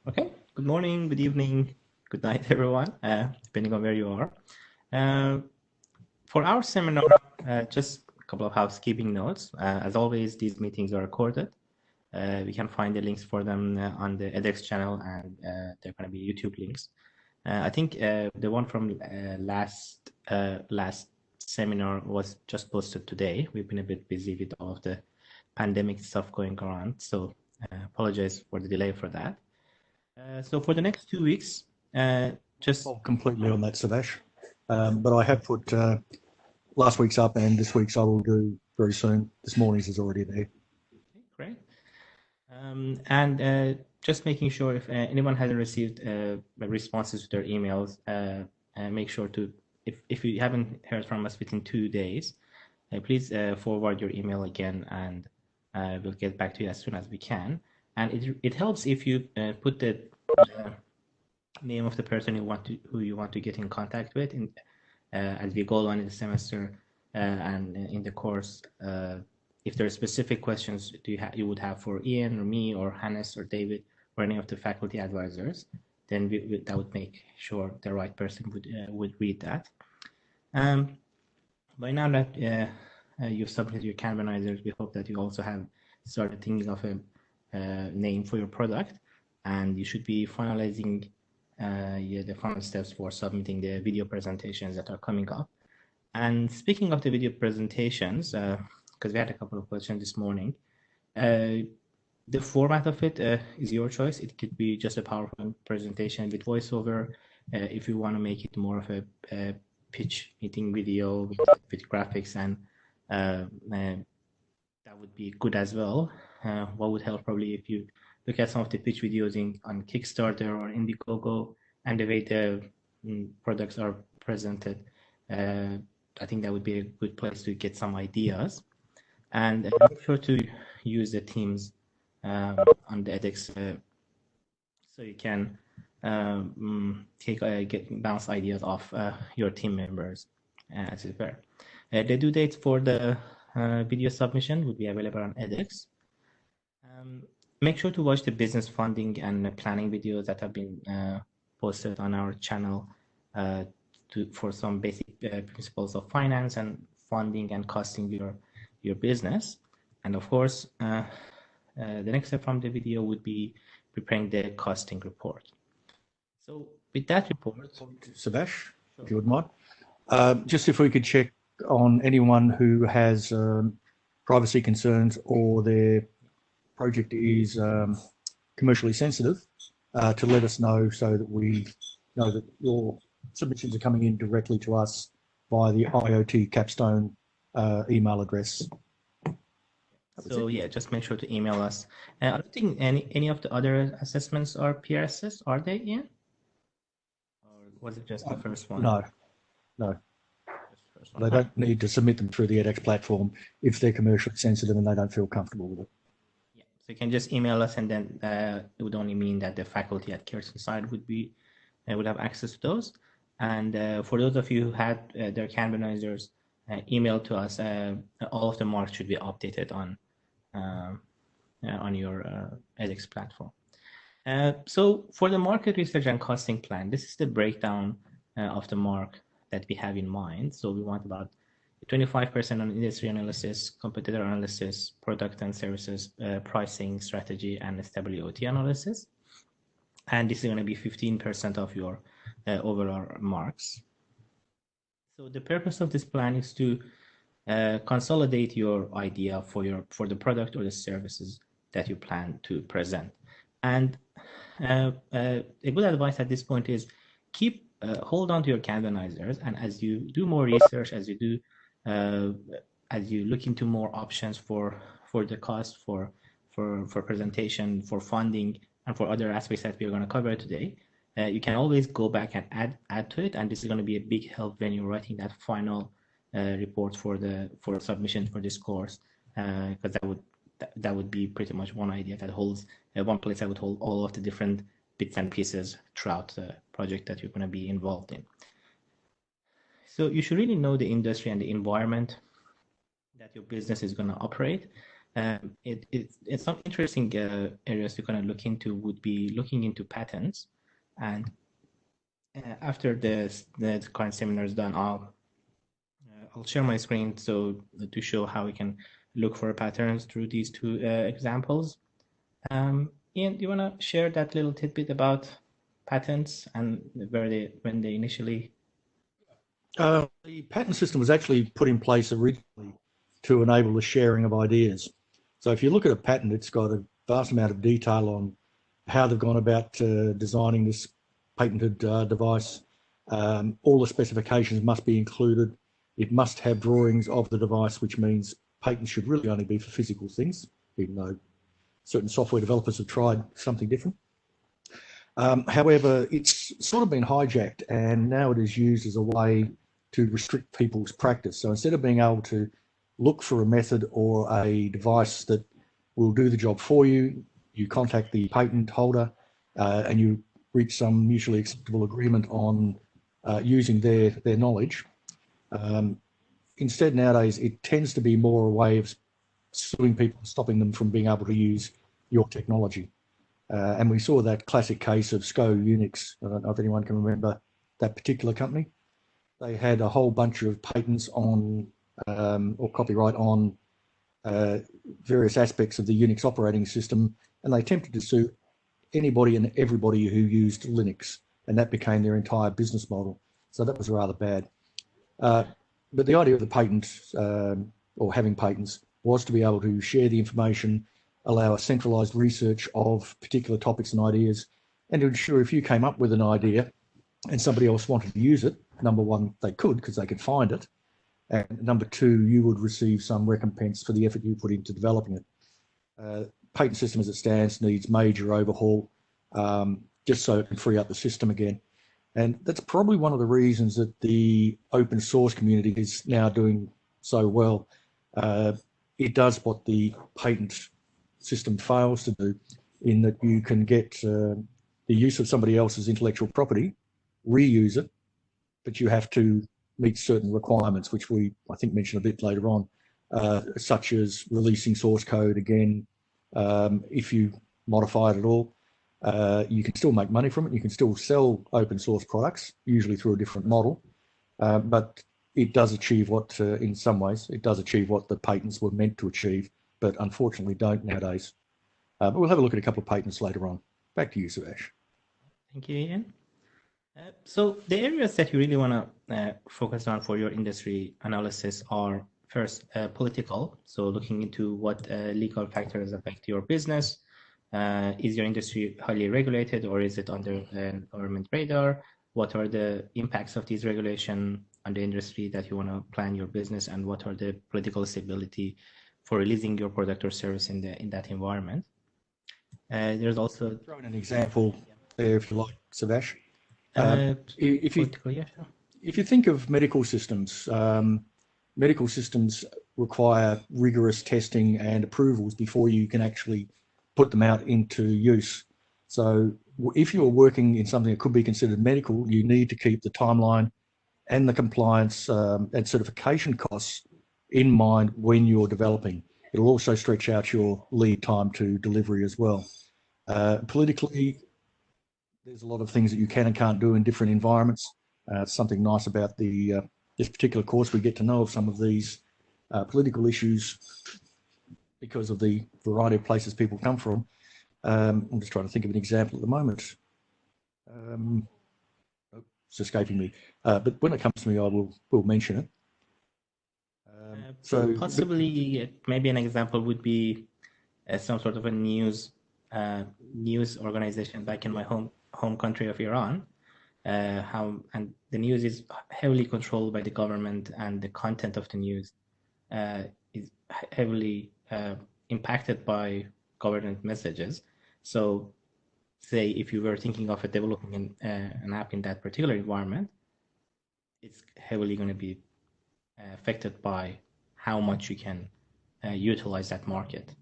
Okay, good morning, good evening, good night, everyone, depending on where you are. Uh, for our seminar, just a couple of housekeeping notes. As always, these meetings are recorded. We can find the links for them on the edX channel, and they're going to be YouTube links. I think the one from last seminar was just posted today. We've been a bit busy with all of the pandemic stuff going on, so apologize for the delay for that. So for the next 2 weeks, just completely on that, Savash. But I have put last week's up, and this week's I will do very soon. This morning's is already there. okay, great. And just making sure if anyone hasn't received responses to their emails, make sure to, if you haven't heard from us within 2 days, please forward your email again, and we'll get back to you as soon as we can. And it helps if you put the name of the person who you want to get in contact with as we go on in the semester and in the course. If there are specific questions you would have for Ian or me or Hannes or David or any of the faculty advisors, then that would make sure the right person would read that. By now that you've submitted your Canvanizers, we hope that you also have started thinking of a name for your product, and you should be finalizing the final steps for submitting the video presentations that are coming up. And speaking of the video presentations, because we had a couple of questions this morning, the format of it is your choice. It could be just a PowerPoint presentation with voiceover. If you want to make it more of a pitch meeting video with graphics, and that would be good as well. What would help probably if you look at some of the pitch videos on Kickstarter or Indiegogo and the way the products are presented. I think that would be a good place to get some ideas. And make sure to use the Teams on the edX so you can bounce ideas off your team members as it were. The due date for the video submission would be available on edX. Make sure to watch the business funding and planning videos that have been posted on our channel for some basic principles of finance and funding and costing your business. And of course, the next step from the video would be preparing the costing report. So with that report, Savash, if you wouldn't mind, just if we could check on anyone who has privacy concerns or their project is commercially sensitive, to let us know so that we know that your submissions are coming in directly to us via the IoT Capstone email address. So yeah, just make sure to email us. I don't think any of the other assessments are PRSS, are they, Ian? Or was it just the first one? No. They don't need to submit them through the edX platform if they're commercially sensitive and they don't feel comfortable with it. Yeah, so you can just email us, and then it would only mean that the faculty at Kearsinside would have access to those. And for those of you who had their Canvanizers emailed to us, all of the marks should be updated on your edX platform. So for the market research and costing plan, this is the breakdown of the mark that we have in mind. So we want about 25% on industry analysis, competitor analysis, product and services, pricing, strategy, and stability analysis. And this is going to be 15% of your overall marks. So the purpose of this plan is to consolidate your idea for the product or the services that you plan to present. And a good advice at this point is hold on to your Canvanizers, and as you do more research, as you look into more options for the cost, for presentation, for funding, and for other aspects that we're going to cover today, you can always go back and add to it, and this is going to be a big help when you're writing that final report for submission for this course, because that would be pretty much one idea that holds one place that would hold all of the different bits and pieces throughout the project that you're going to be involved in. So you should really know the industry and the environment that your business is going to operate. It's some interesting areas to kind of look into would be looking into patents. And after the current seminar is done, I'll share my screen so to show how we can look for patterns through these two examples. Ian, do you want to share that little tidbit about patents and when they initially? The patent system was actually put in place originally to enable the sharing of ideas. So if you look at a patent, it's got a vast amount of detail on how they've gone about designing this patented device. All the specifications must be included. It must have drawings of the device, which means patents should really only be for physical things, even though certain software developers have tried something different. However, it's sort of been hijacked and now it is used as a way to restrict people's practice. So instead of being able to look for a method or a device that will do the job for you, you contact the patent holder and you reach some mutually acceptable agreement on using their knowledge. Instead, nowadays, it tends to be more a way of suing people, stopping them from being able to use your technology. And we saw that classic case of SCO Unix. I don't know if anyone can remember that particular company. They had a whole bunch of patents on or copyright on various aspects of the Unix operating system, and they attempted to sue anybody and everybody who used Linux, and that became their entire business model. So that was rather bad. But the idea of the patent or having patents was to be able to share the information, allow a centralized research of particular topics and ideas, and to ensure if you came up with an idea and somebody else wanted to use it, number one, they could because they could find it. And number two, you would receive some recompense for the effort you put into developing it. Patent system as it stands needs major overhaul just so it can free up the system again. And that's probably one of the reasons that the open source community is now doing so well. It does what the patent system fails to do, in that you can get the use of somebody else's intellectual property, reuse it, but you have to meet certain requirements, which we, I think, mention a bit later on, such as releasing source code again. If you modify it at all, you can still make money from it. You can still sell open source products, usually through a different model, but it does achieve what, in some ways, it does achieve what the patents were meant to achieve, but unfortunately don't nowadays. But we'll have a look at a couple of patents later on. Back to you, Suvash. Thank you, Ian. So the areas that you really want to focus on for your industry analysis are first political. So looking into what legal factors affect your business. Is your industry highly regulated or is it under the government radar? What are the impacts of these regulation on the industry that you want to plan your business, and what are the political stability for releasing your product or service in that environment? There's also throw in an example there if you like, Suvash. If you think of medical systems require rigorous testing and approvals before you can actually put them out into use. So if you're working in something that could be considered medical, you need to keep the timeline and the compliance and certification costs in mind when you're developing. It'll also stretch out your lead time to delivery as well. Politically, there's a lot of things that you can and can't do in different environments. Something nice about this particular course, we get to know of some of these political issues because of the variety of places people come from. I'm just trying to think of an example at the moment. It's escaping me. But when it comes to me, I will mention it. So possibly, maybe an example would be some sort of a news organization back in my home country of Iran. And the news is heavily controlled by the government, and the content of the news is heavily impacted by government messages. So say if you were thinking of developing an app in that particular environment, it's heavily going to be affected by how much you can utilize that market.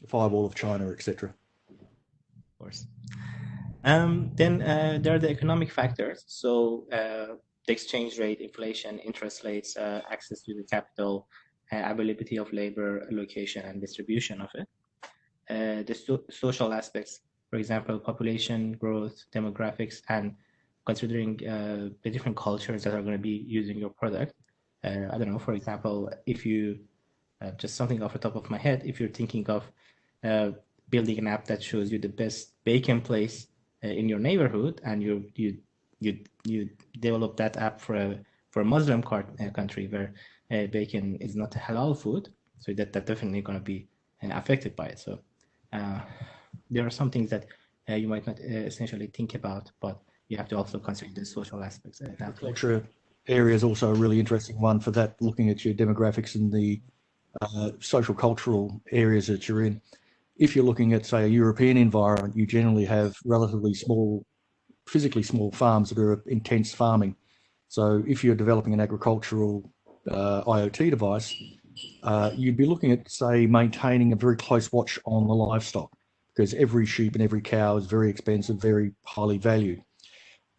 Firewall of China, etc. Of course. Then there are the economic factors. So the exchange rate, inflation, interest rates, access to the capital, availability of labor, location, and distribution of it. The social aspects, for example, population growth, demographics, and considering the different cultures that are going to be using your product. I don't know, for example, if you, just something off the top of my head, if you're thinking of building an app that shows you the best bacon place in your neighborhood, and you develop that app for a Muslim country where bacon is not a halal food, so that's definitely going to be affected by it. So there are some things that you might not essentially think about, but you have to also consider the social aspects. Agriculture area is also a really interesting one for that, looking at your demographics and the social cultural areas that you're in. If you're looking at, say, a European environment, you generally have relatively small, physically small farms that are intense farming. So if you're developing an agricultural IoT device, you'd be looking at, say, maintaining a very close watch on the livestock, because every sheep and every cow is very expensive, very highly valued.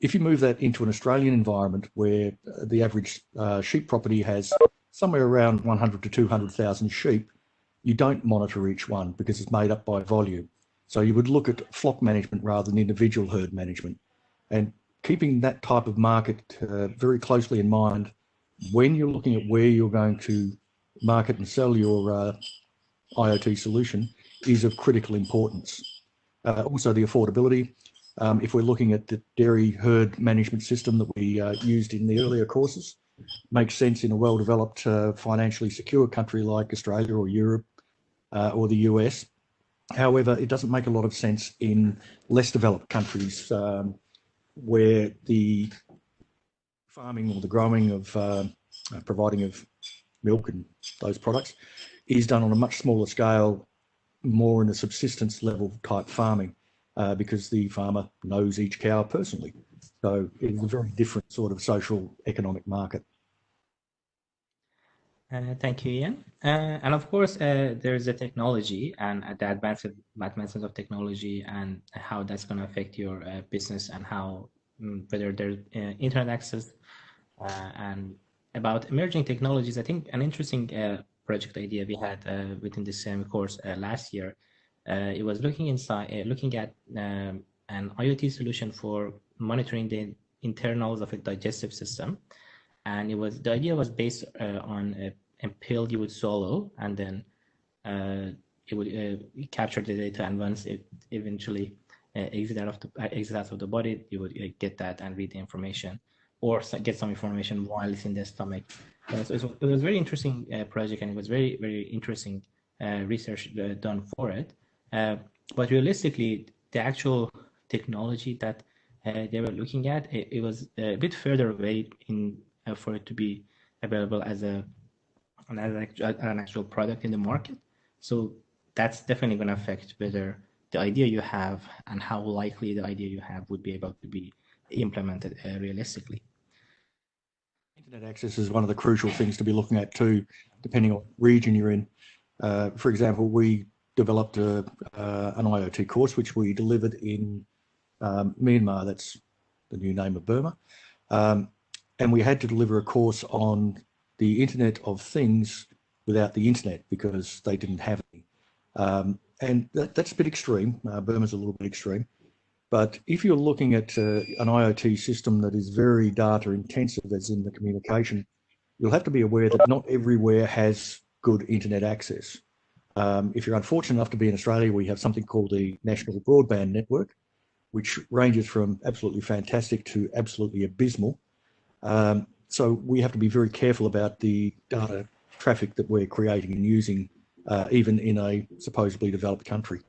If you move that into an Australian environment where the average sheep property has somewhere around 100 to 200,000 sheep, you don't monitor each one because it's made up by volume. So you would look at flock management rather than individual herd management. And keeping that type of market very closely in mind when you're looking at where you're going to market and sell your IoT solution is of critical importance. Also the affordability. If we're looking at the dairy herd management system that we used in the earlier courses, makes sense in a well-developed, financially secure country like Australia or Europe or the US. However, it doesn't make a lot of sense in less developed countries where the farming or the growing of providing of milk and those products is done on a much smaller scale, more in a subsistence level type farming, because the farmer knows each cow personally. So it's a very different sort of social economic market. Thank you, Ian. And of course, there's the technology and the advancements of technology and how that's going to affect your business and how whether there's internet access and about emerging technologies. I think an interesting project idea we had within the same course last year. It was looking at an IoT solution for monitoring the internals of a digestive system, and the idea was based on a pill you would swallow, and then it would capture the data, and once it eventually exits out of the body, you would get that and read the information, or get some information while it's in the stomach. So it was a very interesting project, and it was very, very interesting research done for it. But realistically, the actual technology that they were looking at, it was a bit further away for it to be available as an actual product in the market. So that's definitely going to affect whether the idea you have and how likely the idea you have would be able to be implemented realistically. Internet access is one of the crucial things to be looking at too, depending on region you're in. For example, we developed an IoT course which we delivered in Myanmar. That's the new name of Burma. And we had to deliver a course on the Internet of Things without the internet because they didn't have any. And that's a bit extreme. Burma's a little bit extreme. But if you're looking at an IoT system that is very data intensive, as in the communication, you'll have to be aware that not everywhere has good internet access. If you're unfortunate enough to be in Australia, we have something called the National Broadband Network, which ranges from absolutely fantastic to absolutely abysmal. So we have to be very careful about the data traffic that we're creating and using, even in a supposedly developed country.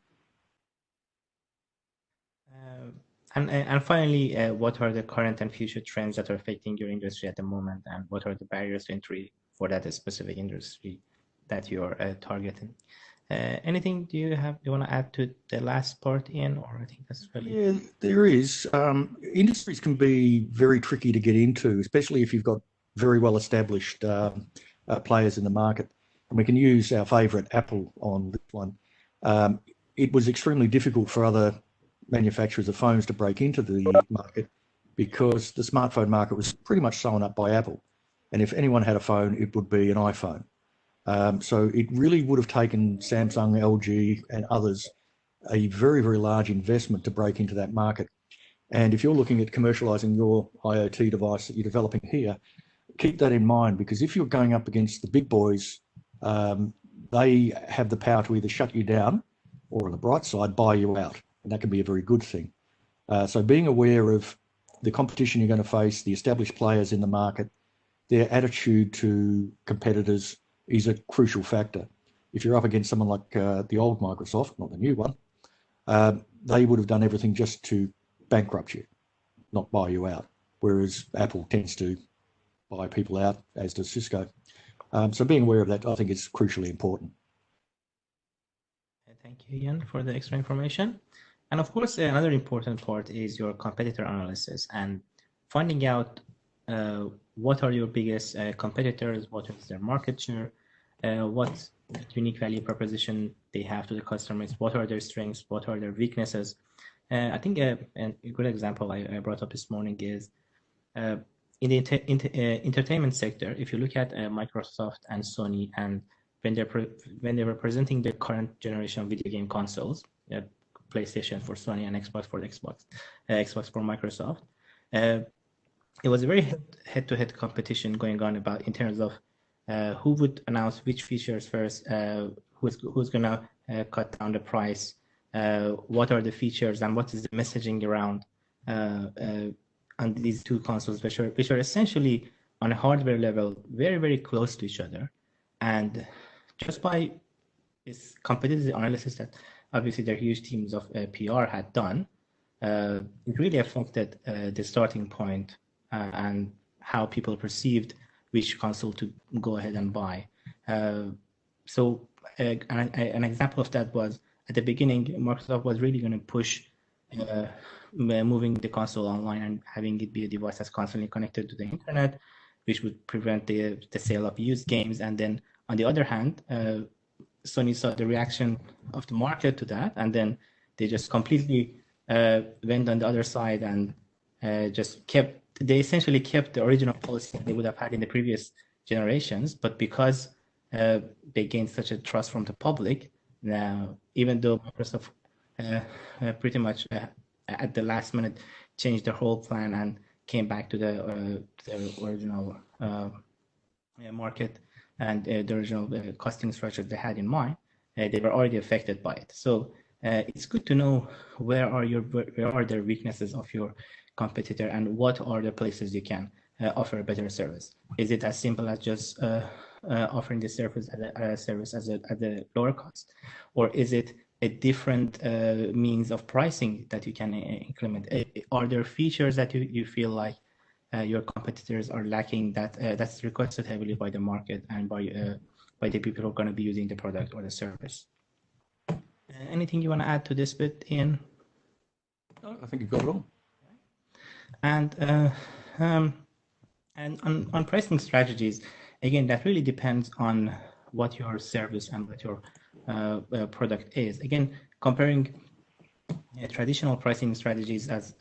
And finally, what are the current and future trends that are affecting your industry at the moment, and what are the barriers to entry for that specific industry that you're targeting? Anything you want to add to the last part, Ian? Or I think that's really... Yeah, there is. Industries can be very tricky to get into, especially if you've got very well-established players in the market. And we can use our favourite Apple on this one. It was extremely difficult for other manufacturers of phones to break into the market because the smartphone market was pretty much sewn up by Apple. And if anyone had a phone, it would be an iPhone. So it really would have taken Samsung, LG, and others a very, very large investment to break into that market. And if you're looking at commercializing your IoT device that you're developing here, keep that in mind, because if you're going up against the big boys, they have the power to either shut you down or, on the bright side, buy you out. And that can be a very good thing. So being aware of the competition you're going to face, the established players in the market, their attitude to competitors is a crucial factor. If you're up against someone like the old Microsoft, not the new one, they would have done everything just to bankrupt you, not buy you out. Whereas Apple tends to buy people out, as does Cisco. So being aware of that, I think, is crucially important. Thank you, Ian, for the extra information. And of course, another important part is your competitor analysis and finding out what are your biggest competitors, what is their market share, what unique value proposition they have to the customers, what are their strengths, what are their weaknesses. I think a good example I brought up this morning is in the entertainment sector. If you look at Microsoft and Sony, and when they were presenting the current generation of video game consoles, PlayStation for Sony and Xbox for Microsoft, it was a very head-to-head competition going on about in terms of who would announce which features first, who's gonna cut down the price, what are the features, and what is the messaging around on these two consoles, which are essentially on a hardware level very, very close to each other. And just by this competitive analysis that obviously their huge teams of PR had done, it really affected the starting point and how people perceived which console to go ahead and buy. So an example of that was at the beginning, Microsoft was really going to push moving the console online and having it be a device that's constantly connected to the internet, which would prevent the sale of used games. And then on the other hand, Sony saw the reaction of the market to that, and then they just completely went on the other side and they essentially kept the original policy they would have had in the previous generations. But because they gained such a trust from the public, now even though Microsoft pretty much at the last minute changed their whole plan and came back to the original market and the original costing structure they had in mind, they were already affected by it. So it's good to know where are their weaknesses of your competitor and what are the places you can offer a better service. Is it as simple as just offering the service at a lower cost, or is it a different means of pricing that you can implement? Are there features that you feel like your competitors are lacking that's requested heavily by the market and by the people who are going to be using the product or the service? Anything you want to add to this bit, Ian? No, I think you've got it all. And on pricing strategies, again, that really depends on what your service and what your product is. Again, comparing traditional pricing strategies as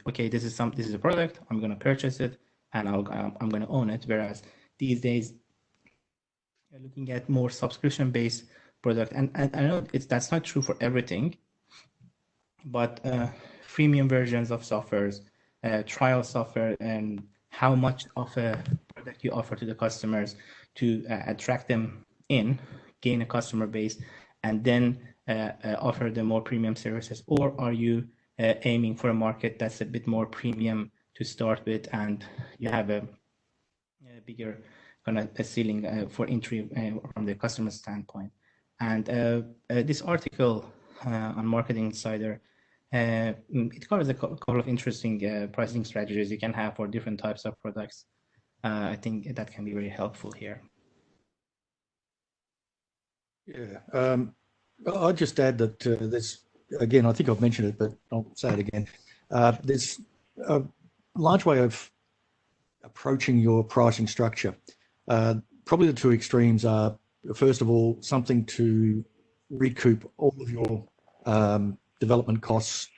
okay, this is a product, I'm going to purchase it and I'm going to own it. Whereas these days, you're looking at more subscription-based product, and I know that's not true for everything, but freemium versions of softwares, trial software, and how much of a product you offer to the customers to attract them in, gain a customer base, and then offer them more premium services? Or are you aiming for a market that's a bit more premium to start with, and you have a bigger kind of a ceiling for entry from the customer standpoint? And this article on Marketing Insider, it covers a couple of interesting pricing strategies you can have for different types of products. I think that can be very helpful here. Yeah, I'll just add that there's, again, I think I've mentioned it, but I'll say it again. There's a large way of approaching your pricing structure. Probably the two extremes are, first of all, something to recoup all of your development costs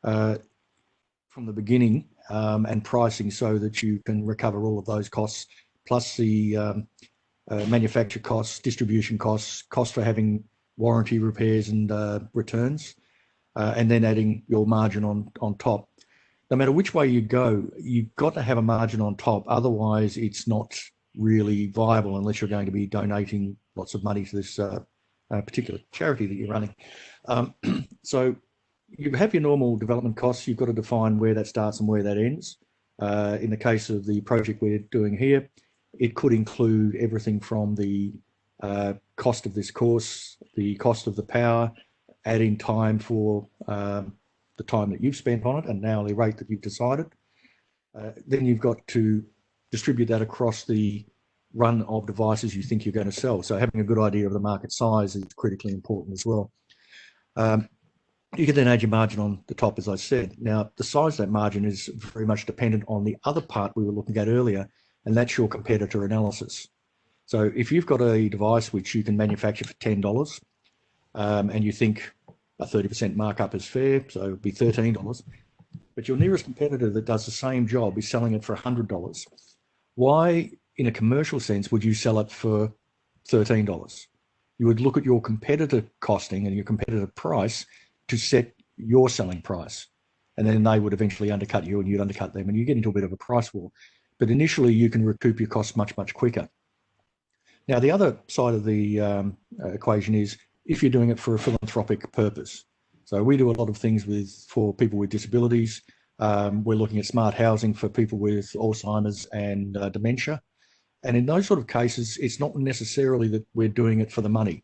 from the beginning, and pricing so that you can recover all of those costs, plus the manufacture costs, distribution costs, cost for having warranty repairs and returns, and then adding your margin on top. No matter which way you go, you've got to have a margin on top. Otherwise, it's not really viable unless you're going to be donating lots of money to this particular charity that you're running. So you have your normal development costs. You've got to define where that starts and where that ends. In the case of the project we're doing here, it could include everything from the cost of this course, the cost of the power, adding time for the time that you've spent on it and an hourly rate that you've decided. Then you've got to distribute that across the run of devices you think you're going to sell. So having a good idea of the market size is critically important as well. You can then add your margin on the top, as I said. Now, the size of that margin is very much dependent on the other part we were looking at earlier, and that's your competitor analysis. So if you've got a device which you can manufacture for $10 and you think a 30% markup is fair, so it'd be $13, but your nearest competitor that does the same job is selling it for $100, why, in a commercial sense, would you sell it for $13? You would look at your competitor costing and your competitor price to set your selling price. And then they would eventually undercut you and you'd undercut them, and you get into a bit of a price war. But initially you can recoup your costs much, much quicker. Now, the other side of the equation is if you're doing it for a philanthropic purpose. So we do a lot of things for people with disabilities. We're looking at smart housing for people with Alzheimer's and dementia. And in those sort of cases, it's not necessarily that we're doing it for the money.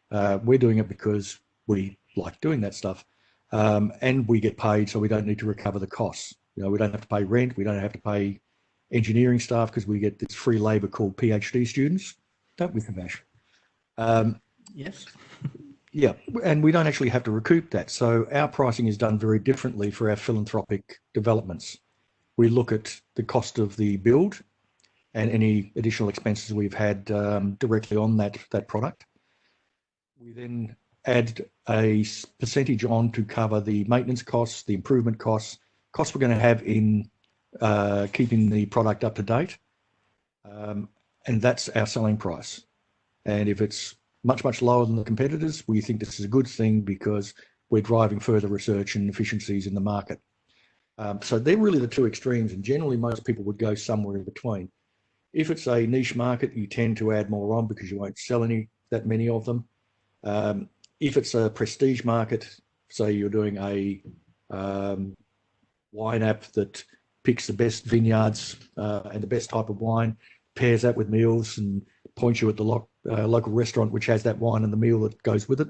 We're doing it because we like doing that stuff. And we get paid, so we don't need to recover the costs. You know, we don't have to pay rent. We don't have to pay engineering staff because we get this free labor called PhD students. Don't we, Savash? Yes. Yeah, and we don't actually have to recoup that. So our pricing is done very differently for our philanthropic developments. We look at the cost of the build and any additional expenses we've had directly on that product. We then add a percentage on to cover the maintenance costs, the improvement costs we're going to have in keeping the product up to date. And that's our selling price. And if it's much, much lower than the competitors, we think this is a good thing because we're driving further research and efficiencies in the market. So they're really the two extremes, and generally most people would go somewhere in between. If it's a niche market, you tend to add more on because you won't sell that many of them. If it's a prestige market, say you're doing a wine app that picks the best vineyards and the best type of wine, pairs that with meals and points you at the local restaurant which has that wine and the meal that goes with it.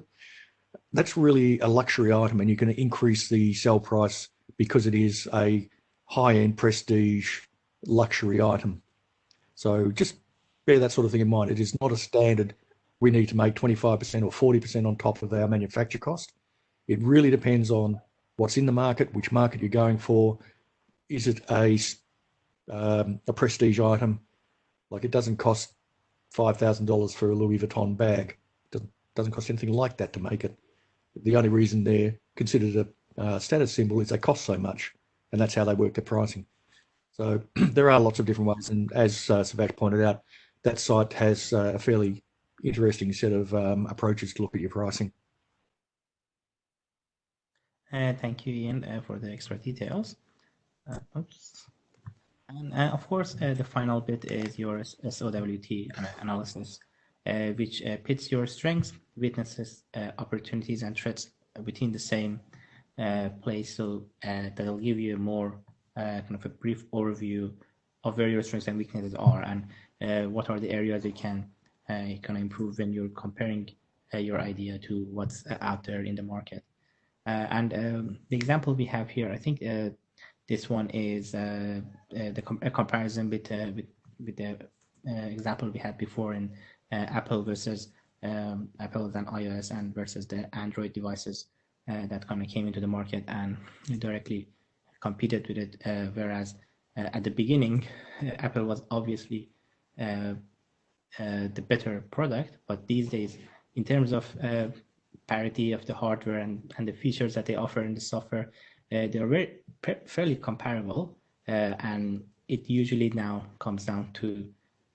That's really a luxury item, and you can increase the sell price because it is a high-end prestige luxury item. So just bear that sort of thing in mind. It is not a standard, we need to make 25% or 40% on top of our manufacture cost. It really depends on what's in the market, which market you're going for. Is it a prestige item? Like, it doesn't cost $5,000 for a Louis Vuitton bag. It doesn't cost anything like that to make it. The only reason they're considered a status symbol is they cost so much, and that's how they work their pricing. So there are lots of different ways, and as Savash pointed out, that site has a fairly interesting set of approaches to look at your pricing. Thank you, Ian, for the extra details. Oops. And of course, the final bit is your SWOT analysis, which pits your strengths, weaknesses, opportunities, and threats within the same place. So that'll give you a more kind of a brief overview of where your strengths and weaknesses are, and what are the areas you can kind of improve when you're comparing your idea to what's out there in the market. And the example we have here, I think this one is a comparison with the example we had before in Apple versus Apple's and iOS and versus the Android devices that kind of came into the market and directly competed with it. Whereas at the beginning, Apple was obviously the better product, but these days, in terms of parity of the hardware and the features that they offer in the software, they're fairly comparable, and it usually now comes down to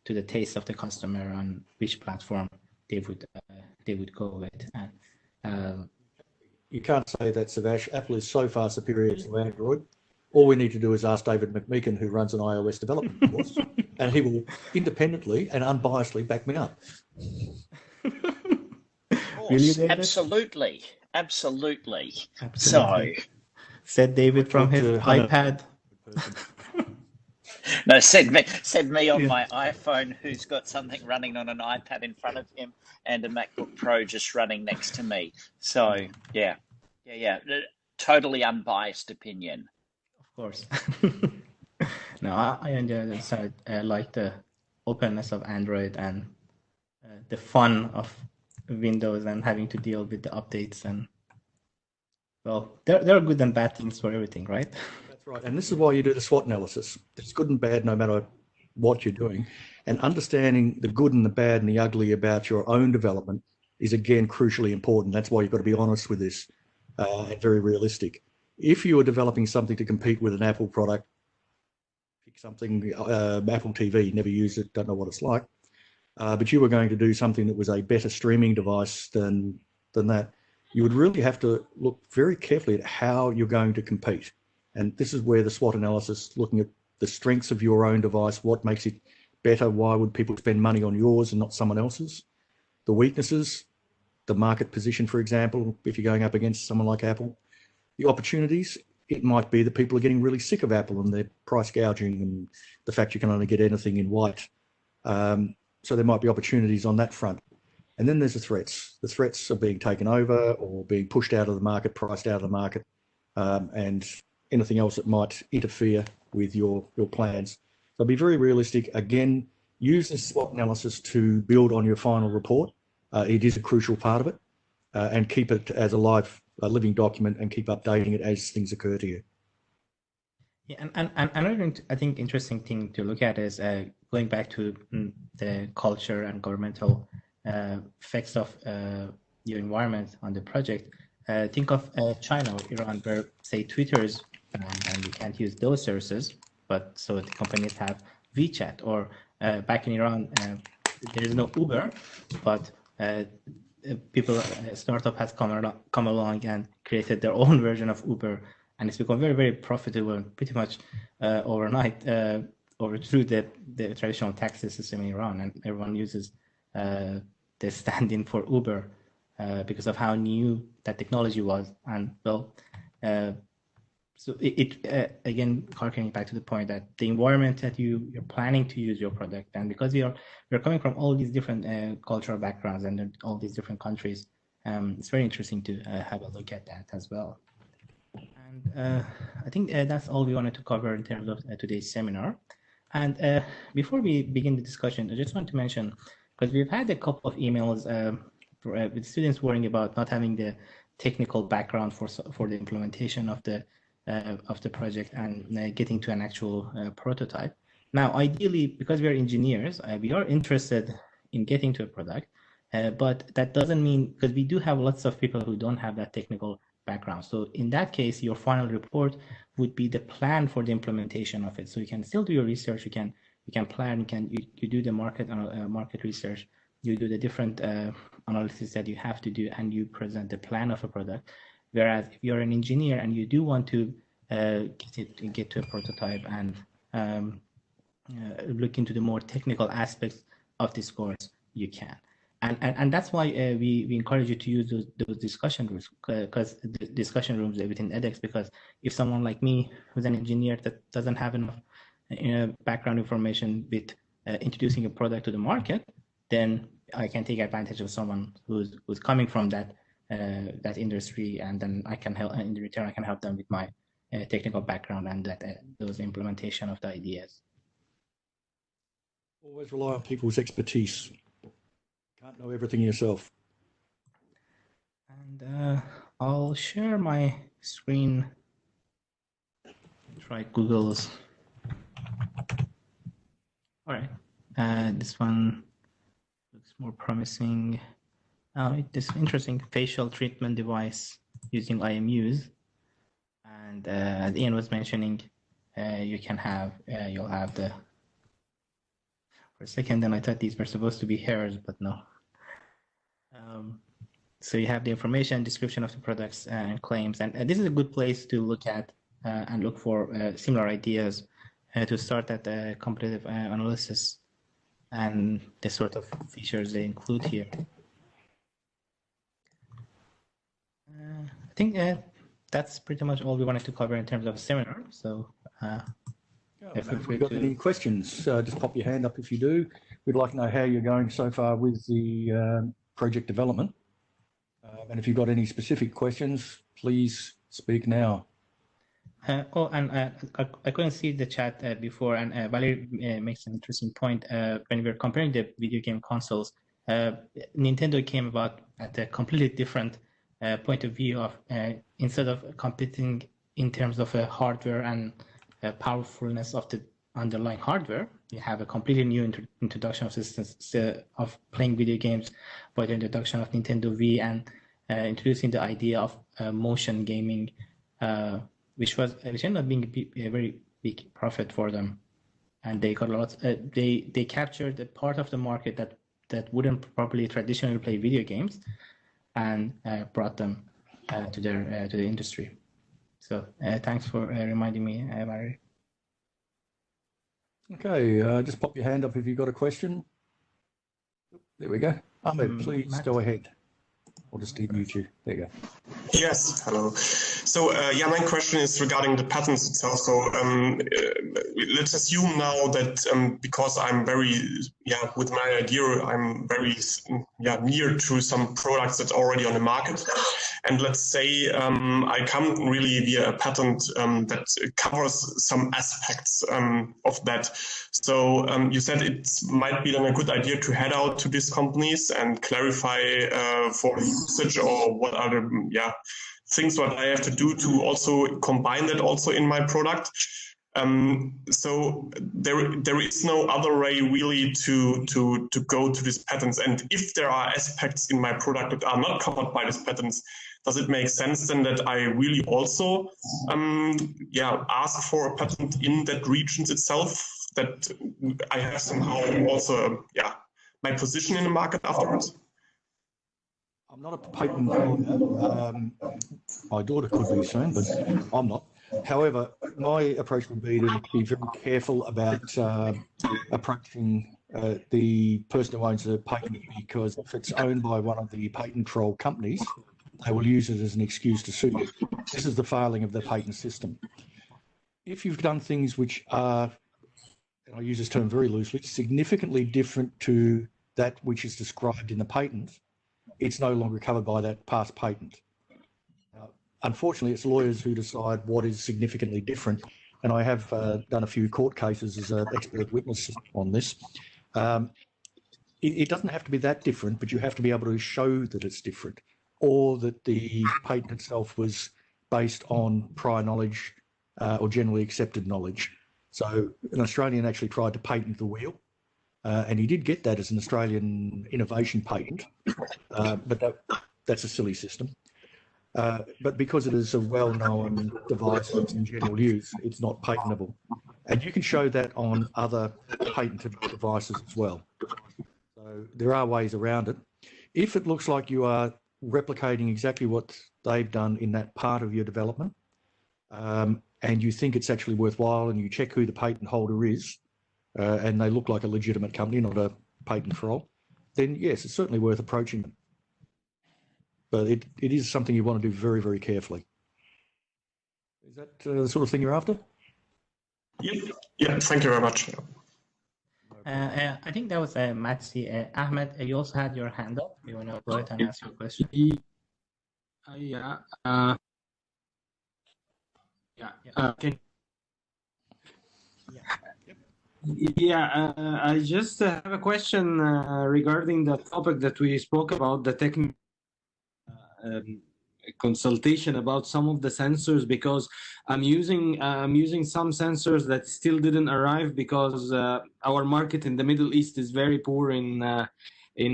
to the taste of the customer on which platform they would go with. And you can't say that, Savash. Apple is so far superior to Android. All we need to do is ask David McMeekin, who runs an iOS development course, and he will independently and unbiasedly back me up. Really, absolutely. So, said David from his iPad. No, said me on my iPhone, who's got something running on an iPad in front of him and a MacBook Pro just running next to me. So, yeah. Totally unbiased opinion. Of course. No, I enjoy the side. I like the openness of Android and the fun of Windows and having to deal with the updates. And well, there are good and bad things for everything, right? That's right. And this is why you do the SWOT analysis. It's good and bad no matter what you're doing. And understanding the good and the bad and the ugly about your own development is, again, crucially important. That's why you've got to be honest with this and very realistic. If you are developing something to compete with an Apple product, pick something, Apple TV, never used it, don't know what it's like, but you were going to do something that was a better streaming device than that, you would really have to look very carefully at how you're going to compete. And this is where the SWOT analysis, looking at the strengths of your own device, what makes it better, why would people spend money on yours and not someone else's, the weaknesses, the market position, for example, if you're going up against someone like Apple, the opportunities, it might be that people are getting really sick of Apple and their price gouging and the fact you can only get anything in white. So there might be opportunities on that front. And then there's the threats. The threats are being taken over or being pushed out of the market, priced out of the market, and anything else that might interfere with your plans. So be very realistic. Again, use this SWOT analysis to build on your final report. It is a crucial part of it, and keep it as a living document and keep updating it as things occur to you. Yeah, and another, I think, interesting thing to look at is going back to the culture and governmental effects of your environment on the project. Think of China or Iran, where, say, Twitter's and you can't use those services, but so the companies have WeChat, or back in Iran, there is no Uber, but startup has come along and created their own version of Uber, and it's become very, very profitable pretty much overnight, through the traditional taxi system in Iran, and everyone uses the stand-in for Uber because of how new that technology was. And well, so it again, harkening back to the point that the environment that you're planning to use your product, and because we're coming from all these different cultural backgrounds and all these different countries, it's very interesting to have a look at that as well. And I think that's all we wanted to cover in terms of today's seminar. And before we begin the discussion, I just want to mention, because we've had a couple of emails with students worrying about not having the technical background for the implementation of the project and getting to an actual prototype. Now, ideally, because we are engineers, we are interested in getting to a product, but that doesn't mean, because we do have lots of people who don't have that technical background. So in that case, your final report would be the plan for the implementation of it. So you can still do your research, you can plan, you do the market research, you do the different analysis that you have to do, and you present the plan of a product. Whereas if you're an engineer and you do want to get to a prototype and look into the more technical aspects of this course, you can. And that's why we encourage you to use those discussion rooms, because the discussion rooms within edX, because if someone like me, who's an engineer that doesn't have enough background information with introducing a product to the market, then I can take advantage of someone who's coming from that industry, and then I can help. In return, I can help them with my technical background and those implementation of the ideas. Always rely on people's expertise. Can't know everything yourself. And I'll share my screen. Try Google's. All right, this one looks more promising. This interesting facial treatment device using IMUs, and as Ian was mentioning, you'll have the. For a second, then I thought these were supposed to be hairs, but no. So you have the information, description of the products and claims, and this is a good place to look at and look for similar ideas to start that competitive analysis and the sort of features they include here. I think that's pretty much all we wanted to cover in terms of a seminar. So if we've got any questions, just pop your hand up if you do. We'd like to know how you're going so far with the project development. And if you've got any specific questions, please speak now. I couldn't see the chat before, and Valerie makes an interesting point. When we were comparing the video game consoles, Nintendo came about at a completely different point of view of instead of competing in terms of hardware and powerfulness of the underlying hardware, you have a completely new introduction of systems of playing video games by the introduction of Nintendo Wii and introducing the idea of motion gaming, which ended up being a very big profit for them, and they got a lot. They captured a part of the market that wouldn't probably traditionally play video games, and brought them to the industry. So thanks for reminding me, Mary. Okay, just pop your hand up if you've got a question. There we go. Ahmed, please Matt. go ahead. I'll just unmute you. There you go. Yes, hello. So, yeah, my question is regarding the patents itself. So, let's assume now that because I'm very, with my idea, I'm very, near to some products that are already on the market. And let's say I come really via a patent that covers some aspects of that. So you said it might be then a good idea to head out to these companies and clarify for the usage or what are the things what I have to do to also combine that also in my product. So there is no other way really to go to these patents. And if there are aspects in my product that are not covered by these patents, does it make sense then that I really also ask for a patent in that region itself, that I have somehow also my position in the market afterwards? I'm not a patent holder. My daughter could be soon, but I'm not. However, my approach would be to be very careful about approaching the person who owns the patent, because if it's owned by one of the patent troll companies, they will use it as an excuse to sue you. This is the failing of the patent system. If you've done things which are, and I use this term very loosely, significantly different to that which is described in the patent, it's no longer covered by that past patent. Unfortunately, it's lawyers who decide what is significantly different, and I have done a few court cases as an expert witness on this. It doesn't have to be that different, but you have to be able to show that it's different, or that the patent itself was based on prior knowledge or generally accepted knowledge. So an Australian actually tried to patent the wheel, and he did get that as an Australian innovation patent, but that's a silly system. But because it is a well-known device that's in general use, it's not patentable. And you can show that on other patented devices as well. So there are ways around it. If it looks like you are replicating exactly what they've done in that part of your development, and you think it's actually worthwhile, and you check who the patent holder is, and they look like a legitimate company, not a patent troll, then yes, it's certainly worth approaching them. But it is something you want to do very, very carefully. Is that the sort of thing you're after? Yep. Yeah, thank you very much. I think that was Matsi. Ahmed, you also had your hand up. You want to go ahead and ask your question? I just have a question regarding the topic that we spoke about, the technical consultation about some of the sensors, because I'm using some sensors that still didn't arrive because our market in the Middle East is very poor in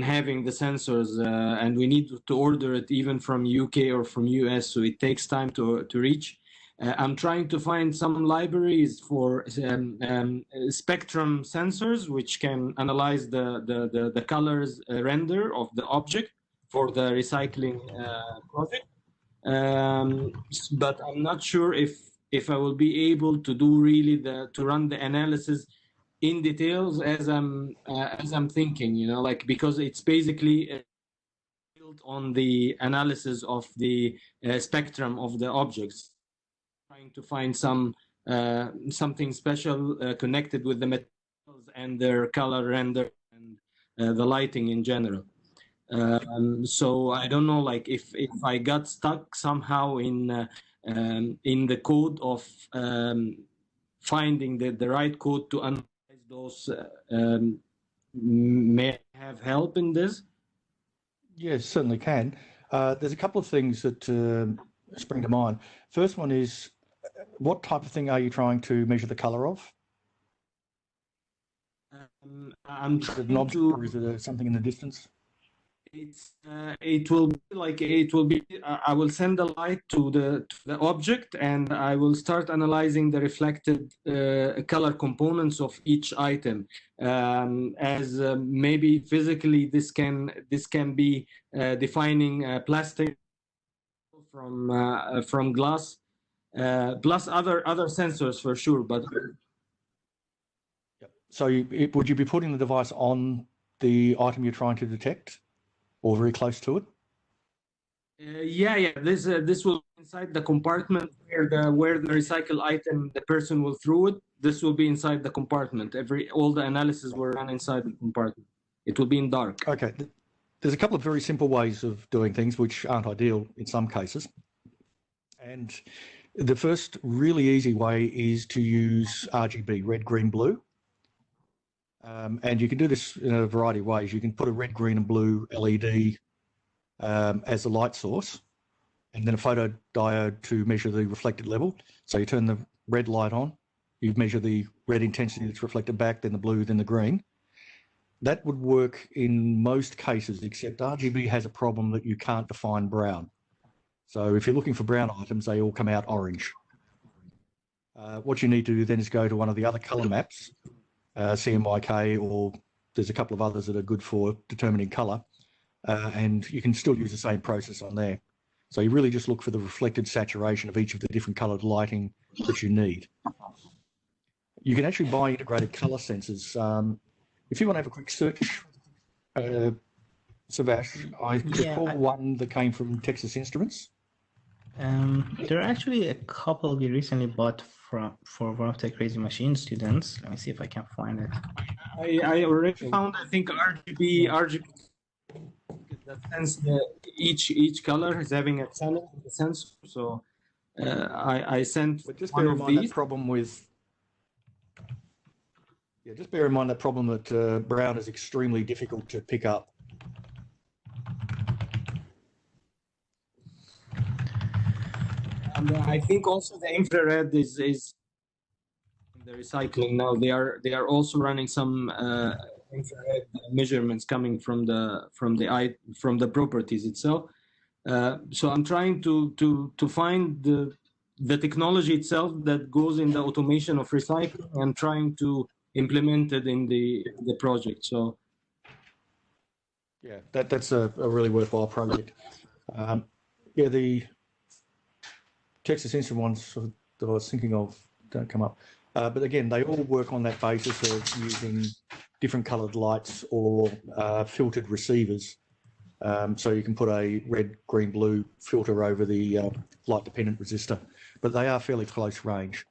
having the sensors, and we need to order it even from UK or from US, so it takes time to reach. I'm trying to find some libraries for spectrum sensors, which can analyze the colors render of the object for the recycling project. But I'm not sure if I will be able to do really to run the analysis in details as I'm thinking, you know, like, because it's basically built on the analysis of the spectrum of the objects, trying to find something special connected with the materials and their color render and the lighting in general. So I don't know, like, if I got stuck somehow in the code of finding the right code to analyze those, may I have help in this? Yes, certainly can. There's a couple of things that spring to mind. First one is, what type of thing are you trying to measure the color of? I'm Is it an trying object to. or is it something in the distance? It will be like, I will send the light to the object, and I will start analyzing the reflected color components of each item. As maybe physically this can be defining plastic from glass, plus other sensors for sure. But Yep. So would you be putting the device on the item you're trying to detect, or very close to it? yeah. This will be inside the compartment where the recycle item, the person will throw it. This will be inside the compartment. All the analysis will run inside the compartment. It will be in dark. Okay. There's a couple of very simple ways of doing things which aren't ideal in some cases. And the first really easy way is to use RGB, red, green, blue. And you can do this in a variety of ways. You can put a red, green and blue LED as the light source, and then a photodiode to measure the reflected level. So you turn the red light on, you measure the red intensity that's reflected back, then the blue, then the green. That would work in most cases, except RGB has a problem that you can't define brown. So if you're looking for brown items, they all come out orange. What you need to do then is go to one of the other color maps, CMYK, or there's a couple of others that are good for determining color, and you can still use the same process on there. So you really just look for the reflected saturation of each of the different colored lighting that you need. You can actually buy integrated color sensors. If you want to have a quick search, Savash, I recall one that came from Texas Instruments. There are actually a couple we recently bought for one of the Crazy Machine students. Let me see if I can find it. I already found, I think, RGB that sense each color is having a channel with the sensor. So I sent But just one bear in of mind these. that problem with. Yeah, just bear in mind that problem that brown is extremely difficult to pick up. And I think also the infrared is the recycling now. They are also running some infrared measurements coming from the properties itself. So I'm trying to find the technology itself that goes in the automation of recycling and trying to implement it in the project. So Yeah, that's a really worthwhile project. Yeah, the Texas Instruments ones that I was thinking of don't come up. But again, they all work on that basis of using different coloured lights or filtered receivers. So you can put a red, green, blue filter over the light-dependent resistor, but they are fairly close range.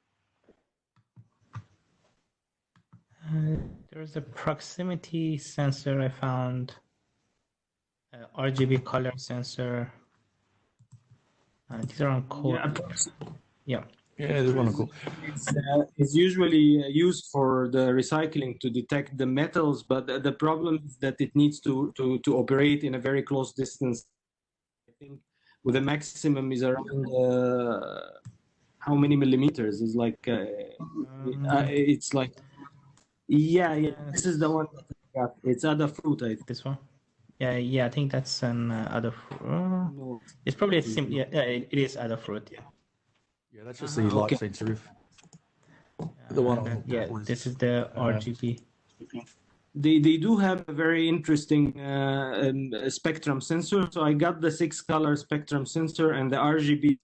There's a proximity sensor I found, RGB color sensor. These are on code. Yeah. Yeah, there's one cool. It's usually used for the recycling to detect the metals, but the problem is that it needs to operate in a very close distance. I think with a maximum is around how many millimeters? It's like it's like yeah. This is the one that I got. It's Adafruit, I think. This one. Yeah. I think that's an Adafruit. It's probably a sim. Yeah, it is Adafruit. Yeah. Yeah, that's just the light Okay. sensor. If the one I looked yeah, at was, this is the RGB. They do have a very interesting spectrum sensor. So I got the 6-color spectrum sensor and the RGB,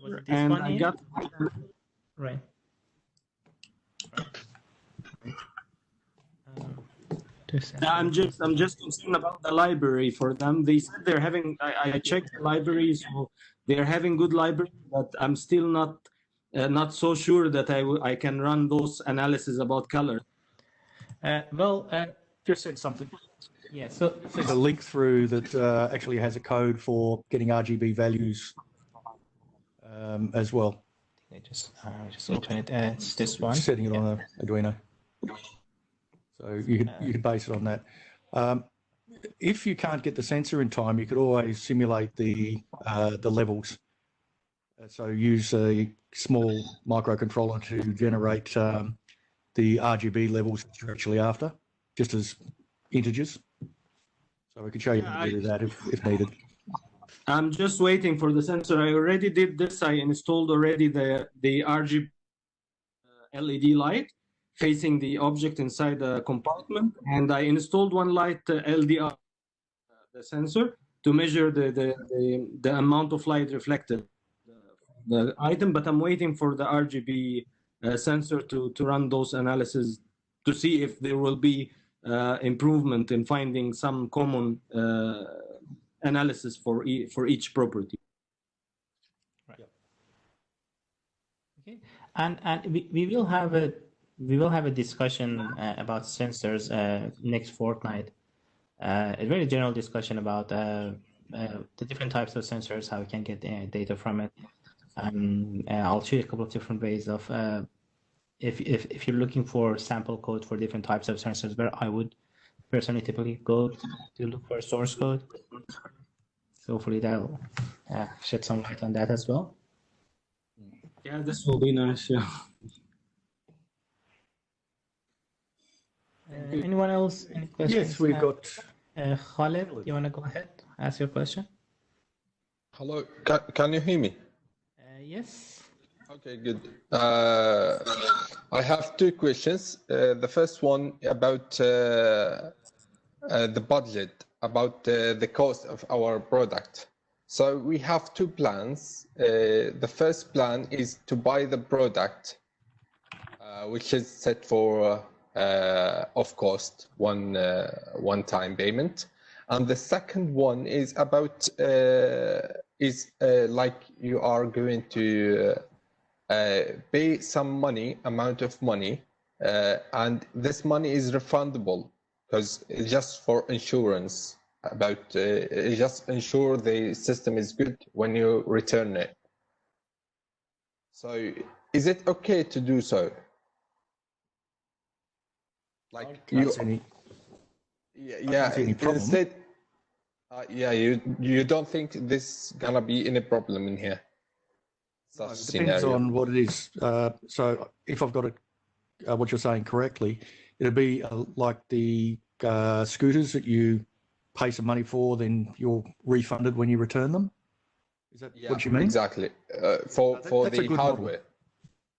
Was it this and one I here? got Right. I'm just concerned about the library for them. They said they're having. I checked the library, so they're having good library, but I'm still not so sure that I can run those analysis about color. just sent something. Yeah. So There's a link through that actually has a code for getting RGB values as well. I just open it. It's this one. Setting it on a Arduino. So you could base it on that. If you can't get the sensor in time, you could always simulate the levels. So use a small microcontroller to generate the RGB levels that you're actually after, just as integers. So we could show you how to do that if needed. I'm just waiting for the sensor. I already did this. I installed already the RGB LED light facing the object inside the compartment, and I installed one light LDR, the sensor, to measure the amount of light reflected the item. But I'm waiting for the RGB sensor to run those analyses to see if there will be improvement in finding some common analysis for each property. Right. Okay, and we will have a discussion about sensors next fortnight. A very general discussion about the different types of sensors, how we can get data from it. I'll show you a couple of different ways of if you're looking for sample code for different types of sensors, where I would personally typically go to look for source code. So hopefully that'll shed some light on that as well. Yeah, this will be nice. Yeah. Anyone else? Any questions? Yes, we've got. Khaled, you want to go ahead? Ask your question. Hello, can you hear me? Yes. Okay, good. I have two questions. The first one about the budget, about the cost of our product. So we have two plans. The first plan is to buy the product, which is set for of cost one-time payment, and the second one is about like you are going to pay some amount of money, and this money is refundable because it's just for insurance. About just ensure the system is good when you return it. So is it okay to do so? Like you, yeah. Instead, yeah, you don't think this gonna be any problem in here? No, it depends on what it is. So if I've got it, what you're saying correctly, it'd be like the scooters that you pay some money for, then you're refunded when you return them. Is that what you mean? Exactly. For the hardware.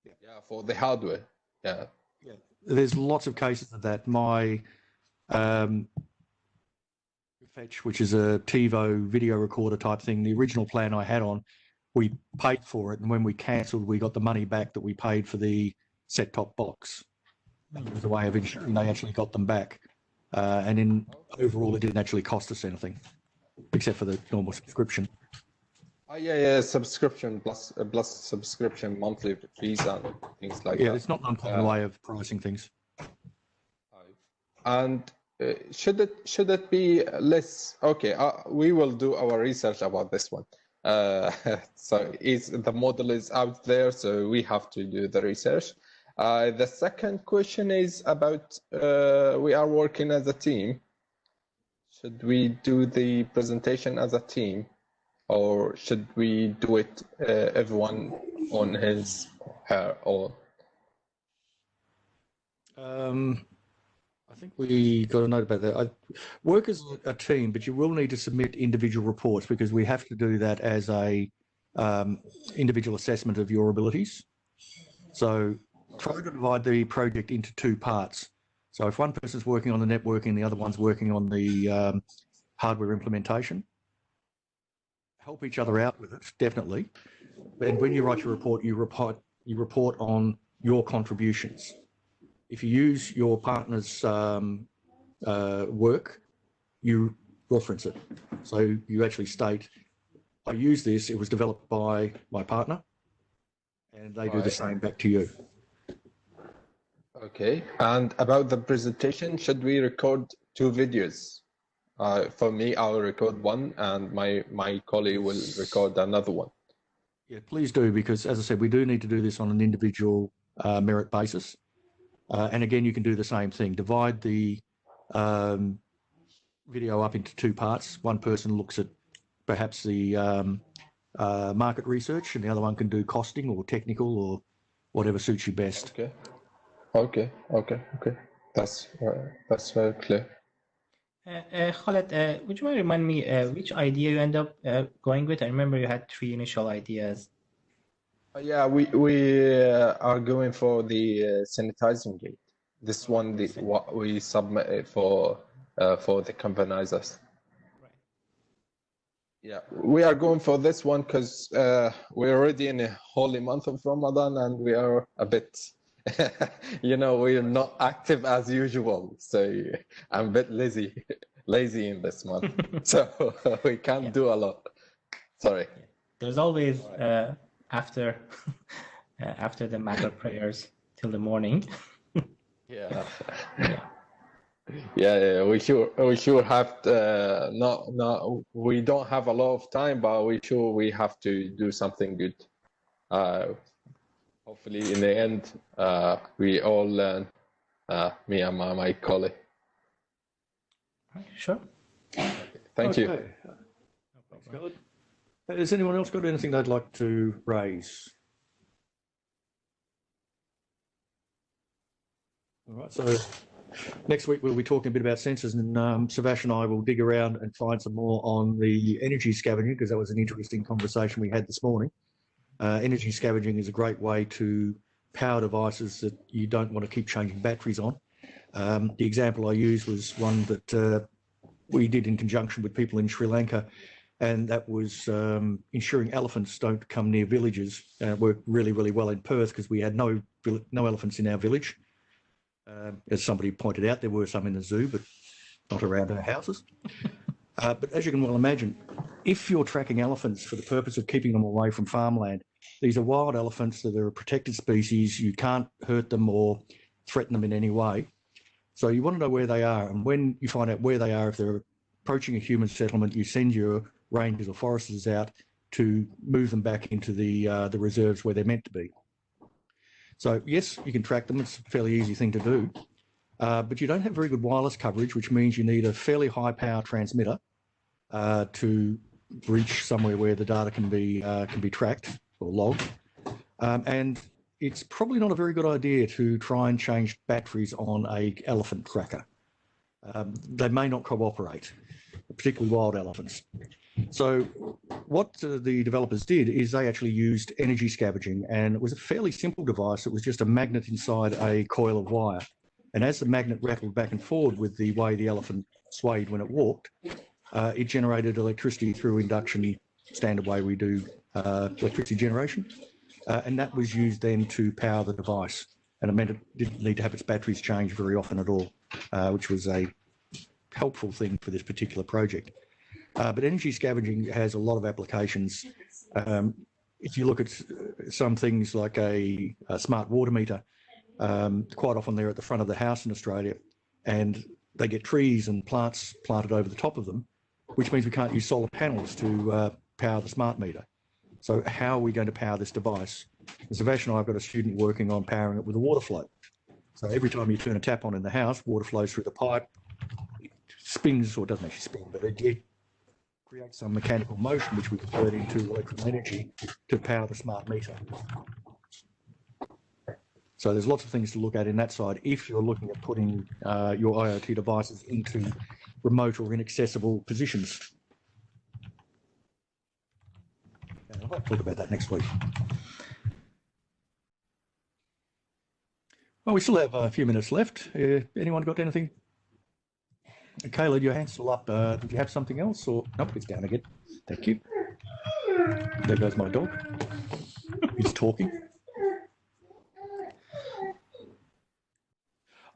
Yeah, for the hardware. Yeah. Yeah. There's lots of cases of that. My Fetch, which is a TiVo video recorder type thing, the original plan I had on, we paid for it, and when we cancelled, we got the money back that we paid for the set-top box. It was a way of ensuring they actually got them back. And in overall, it didn't actually cost us anything, except for the normal subscription. Yeah, subscription plus subscription monthly fees and things like that. Yeah, it's not an uncommon way of pricing things. And should it be less? Okay, we will do our research about this one. So the model is out there, so we have to do the research. The second question is about we are working as a team. Should we do the presentation as a team, or should we do it everyone on his her own? I think we got a note about that. Work as a team, but you will need to submit individual reports because we have to do that as a individual assessment of your abilities. So try to divide the project into two parts. So if one person's working on the networking, the other one's working on the hardware implementation, help each other out with it, definitely. And when you write your report, you report on your contributions. If you use your partner's work, you reference it. So you actually state, I use this, it was developed by my partner, and they do the same back to you. Okay. And about the presentation, should we record 2 videos? For me, I'll record one, and my colleague will record another one. Yeah, please do, because as I said, we do need to do this on an individual merit basis. And again, you can do the same thing. Divide the video up into 2 parts. One person looks at perhaps the market research, and the other one can do costing or technical or whatever suits you best. Okay. That's very clear. Khaled, would you mind remind me which idea you end up going with? I remember you had 3 initial ideas. Yeah, we are going for the sanitizing gate. This one, what we submit for the convenizers. Right. Yeah, we are going for this one because we're already in a holy month of Ramadan, and we are a bit, we're not active as usual. So I'm a bit lazy in this month. So we can't do a lot. Sorry. There's always after the Maghrib prayers till the morning. Yeah. Yeah, we sure have to, we don't have a lot of time, but we have to do something good. Hopefully in the end, we all learn, me and my colleague. Sure. Thank you. Thanks, Khaled. Has anyone else got anything they'd like to raise? All right, so next week we'll be talking a bit about sensors, and Savash and I will dig around and find some more on the energy scavenging, because that was an interesting conversation we had this morning. Energy scavenging is a great way to power devices that you don't want to keep changing batteries on. The example I used was one that we did in conjunction with people in Sri Lanka, and that was ensuring elephants don't come near villages. It worked really, really well in Perth because we had no elephants in our village. As somebody pointed out, there were some in the zoo, but not around our houses. But as you can well imagine, if you're tracking elephants for the purpose of keeping them away from farmland, these are wild elephants that are a protected species. You can't hurt them or threaten them in any way. So you want to know where they are. And when you find out where they are, if they're approaching a human settlement, you send your rangers or foresters out to move them back into the reserves where they're meant to be. So yes, you can track them. It's a fairly easy thing to do. But you don't have very good wireless coverage, which means you need a fairly high power transmitter to reach somewhere where the data can be tracked or logged. And it's probably not a very good idea to try and change batteries on a elephant tracker. They may not cooperate, particularly wild elephants. So what the developers did is they actually used energy scavenging, and it was a fairly simple device. It was just a magnet inside a coil of wire. And as the magnet rattled back and forward with the way the elephant swayed when it walked, it generated electricity through induction, standard way we do electricity generation. And that was used then to power the device. And it meant it didn't need to have its batteries changed very often at all, which was a helpful thing for this particular project. But energy scavenging has a lot of applications. If you look at some things like a smart water meter, quite often they're at the front of the house in Australia, and they get trees and plants planted over the top of them, which means we can't use solar panels to power the smart meter. So how are we going to power this device? And Savash and I have got a student working on powering it with a water flow. So every time you turn a tap on in the house, water flows through the pipe, it spins, or doesn't actually spin, but it creates some mechanical motion which we convert into electrical energy to power the smart meter. So there's lots of things to look at in that side if you're looking at putting your IoT devices into remote or inaccessible positions. And hopefully talk about that next week. Well, we still have a few minutes left. Anyone got anything? Kayla, your hand's still up. Did you have something else? Or nope, it's down again. Thank you. There goes my dog. He's talking.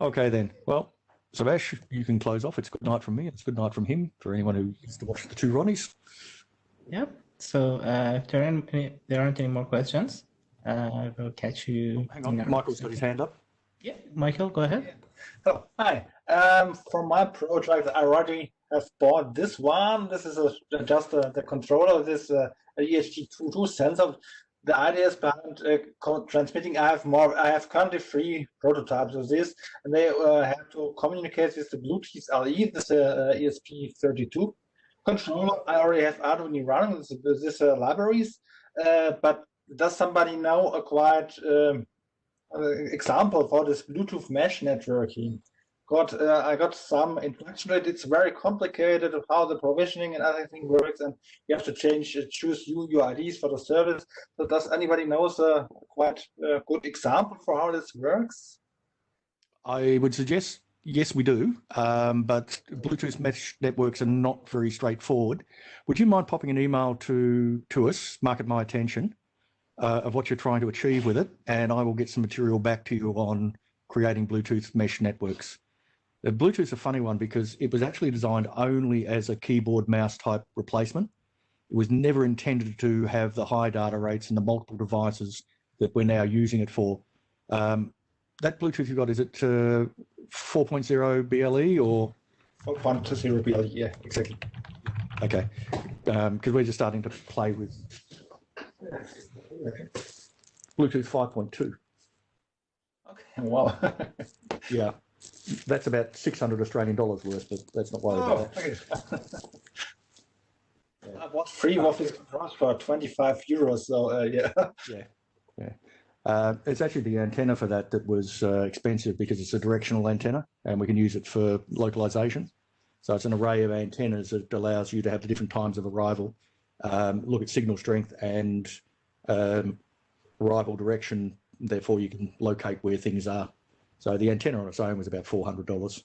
Okay then. Well, Sebash, you can close off. It's good night from me. It's good night from him for anyone who gets to watch the two Ronnies. Yep. So if there aren't any more questions, we'll catch you. Hang on, Michael's got his hand up. Yeah, Michael, go ahead. Oh, hi. For my project, I already have bought this one. This is just the controller, this ESG22 sensor. The idea is behind transmitting. I have currently 3 prototypes of this, and they have to communicate with the Bluetooth LE, this ESP32 controller. I already have Arduino running this libraries, but does somebody know a quite example for this Bluetooth mesh networking? I got some introduction to it. It's very complicated of how the provisioning and everything works, and you have to choose UIDs for the service. So does anybody knows a quite good example for how this works? I would suggest yes, we do, but Bluetooth mesh networks are not very straightforward. Would you mind popping an email to us, mark it my attention, of what you're trying to achieve with it, and I will get some material back to you on creating Bluetooth mesh networks. The Bluetooth's a funny one because it was actually designed only as a keyboard mouse type replacement. It was never intended to have the high data rates and the multiple devices that we're now using it for. That Bluetooth you got, is it 4.0 BLE or? 4.20 BLE, yeah, exactly. Okay, because we're just starting to play with Bluetooth 5.2. Okay, wow. Yeah. That's about 600 Australian dollars worth, but that's not worried about that. Okay. I bought 3 of these controllers for 25 euros, so yeah. It's actually the antenna for that was expensive because it's a directional antenna and we can use it for localization. So it's an array of antennas that allows you to have the different times of arrival, look at signal strength and arrival direction, therefore you can locate where things are. So the antenna on its own was about $400.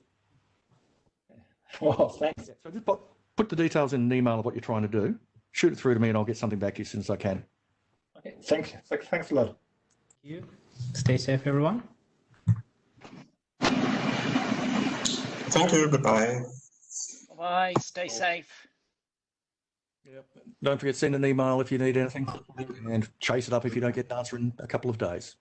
Well, thanks. So just put the details in an email of what you're trying to do. Shoot it through to me and I'll get something back to you as soon as I can. Okay, thanks a lot. Thank you. Stay safe, everyone. Thank you. Goodbye. Bye. Stay safe. Yep. Don't forget to send an email if you need anything and chase it up if you don't get an answer in a couple of days.